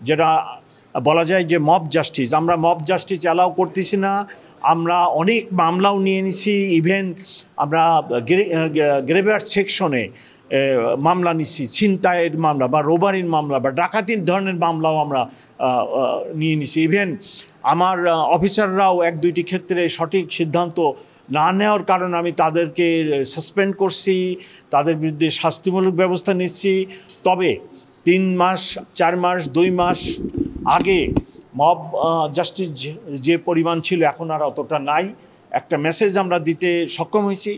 যেটা বলা যায় যে মব জাস্টিস, আমরা মব জাস্টিস অ্যালাউ করতেছি না। আমরা অনেক মামলাও নিয়ে নিছি, ইভেন আমরা গ্রেভিয়ার্ড সেকশনে মামলা নিচ্ছি, ছিনতাইয়ের মামলা বা রোবারির মামলা বা ডাকাতির ধরনের মামলাও আমরা নিয়ে নিছি। ইভেন আমার অফিসাররাও এক দুইটি ক্ষেত্রে সঠিক সিদ্ধান্ত না নেওয়ার কারণে আমি তাদেরকে সাসপেন্ড করছি, তাদের বিরুদ্ধে শাস্তিমূলক ব্যবস্থা নিচ্ছি। তবে 3 মাস 4 মাস 2 মাস আগে মব জাস্টিস যে পরিমাণ ছিল এখন আর অতটা নাই। একটা মেসেজ আমরা দিতে সক্ষম হয়েছি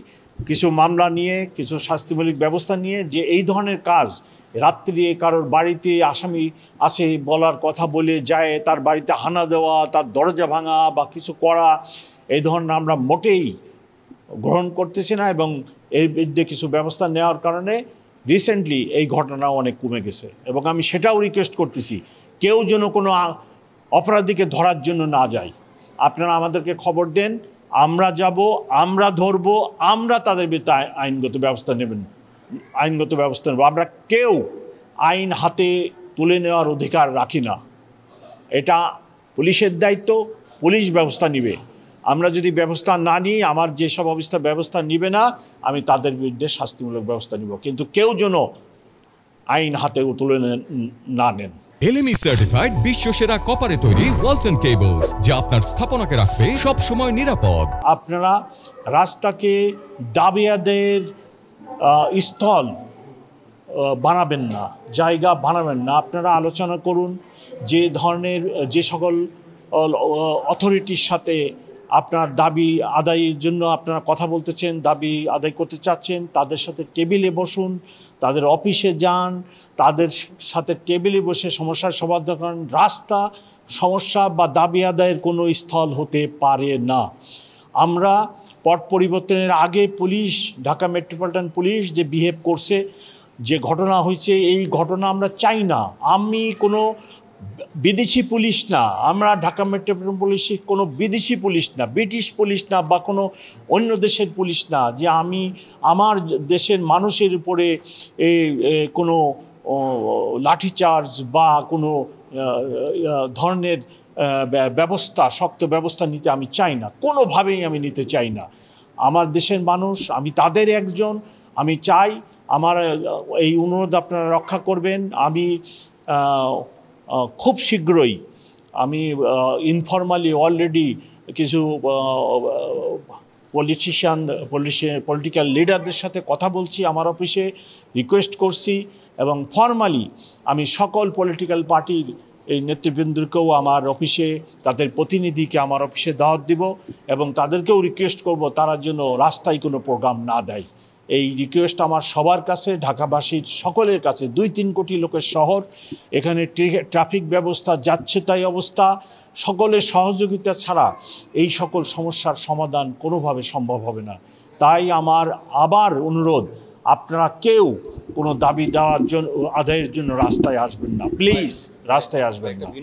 কিছু মামলা নিয়ে, কিছু শাস্তিমূলক ব্যবস্থা নিয়ে, যে এই ধরনের কাজ রাত্রি কারোর বাড়িতে আসামি আছে বলার কথা বলে যায় তার বাড়িতে হানা দেওয়া, তার দরজা ভাঙা বা কিছু করা, এই ধরনের আমরা মোটেই গ্রহণ করতেছি না। এবং এর বিরুদ্ধে কিছু ব্যবস্থা নেওয়ার কারণে রিসেন্টলি এই ঘটনাও অনেক কমে গেছে। এবং আমি সেটাও রিকোয়েস্ট করতেছি, কেউ যেন কোনো অপরাধীকে ধরার জন্য না যায়। আপনারা আমাদেরকে খবর দেন, আমরা যাব, আমরা ধরব, আমরা তাদের বিরুদ্ধে আইনগত ব্যবস্থা নেব। আমরা কেউ আইন হাতে তুলে নেওয়ার অধিকার রাখি না। এটা পুলিশের দায়িত্ব, পুলিশ ব্যবস্থা নিবে। আমরা যদি ব্যবস্থা না নিই, আমার যেসব ব্যবস্থা নিবে না, আমি তাদের বিরুদ্ধে শাস্তিমূলক ব্যবস্থা নিব। কিন্তু কেউ যেন আইন হাতে তুলে না নেন। এলএমই সার্টিফাইড বিশ্বসেরা কপারে তৈরি ওয়ালটন কেবলস, যা আপনার স্থাপনাকে রাখবে সব সময় নিরাপদ। আপনারা রাস্তাকে দাবি আদায়ের স্থল বানাবেন না, জায়গা বানাবেন না। আপনারা আলোচনা করুন যে সকল অথরিটির সাথে আপনার দাবি আদায়ের জন্য আপনারা কথা বলতেছেন, দাবি আদায় করতে চাচ্ছেন, তাদের সাথে টেবিলে বসুন, তাদের অফিসে যান, তাদের সাথে টেবিলে বসে সমস্যার সমাধান করেন। রাস্তা সমস্যা বা দাবি আদায়ের কোনো স্থল হতে পারে না। আমরা পট পরিবর্তনের আগে পুলিশ, ঢাকা মেট্রোপলিটন পুলিশ যে বিহেভ করছে, যে ঘটনা হয়েছে, এই ঘটনা আমরা চাই না। আমি কোনো বিদেশি পুলিশ না, আমরা ঢাকা মেট্রোপলিটন পুলিশ কোনো বিদেশি পুলিশ না, ব্রিটিশ পুলিশ না, বা কোনো অন্য দেশের পুলিশ না, যে আমি আমার দেশের মানুষের উপরে কোনো লাঠিচার্জ বা কোনো ধরনের শক্ত ব্যবস্থা নিতে আমি চাই না, কোনোভাবেই আমি নিতে চাই না। আমার দেশের মানুষ, আমি তাদের একজন, আমি চাই আমার এই অনুরোধ আপনারা রক্ষা করবেন। আমি খুব শীঘ্রই আমি ইনফরমালি অলরেডি কিছু পলিটিক্যাল লিডারদের সাথে কথা বলছি, আমার অফিসে রিকোয়েস্ট করছি, এবং ফর্মালি আমি সকল পলিটিক্যাল পার্টির এই নেতৃবৃন্দকেও আমার অফিসে, তাদের প্রতিনিধিকে আমার অফিসে দাওয়াত দিব, এবং তাদেরকেও রিকোয়েস্ট করব তারা যেন রাস্তায় কোনো প্রোগ্রাম না দেয়। এই রিকোয়েস্ট আমার সবার কাছে, ঢাকাবাসীর সকলের কাছে। 2-3 কোটি লোকের শহর, এখানে ট্রাফিক ব্যবস্থা যাচ্ছে তাই অবস্থা। সকলের সহযোগিতা ছাড়া এই সকল সমস্যার সমাধান কোনোভাবে সম্ভব হবে না। তাই আমার আবার অনুরোধ, আপনারা কেউ কোনো দাবি দেওয়ার জন্য, আদায়ের জন্য রাস্তায় আসবেন না, প্লিজ রাস্তায় আসবেন না।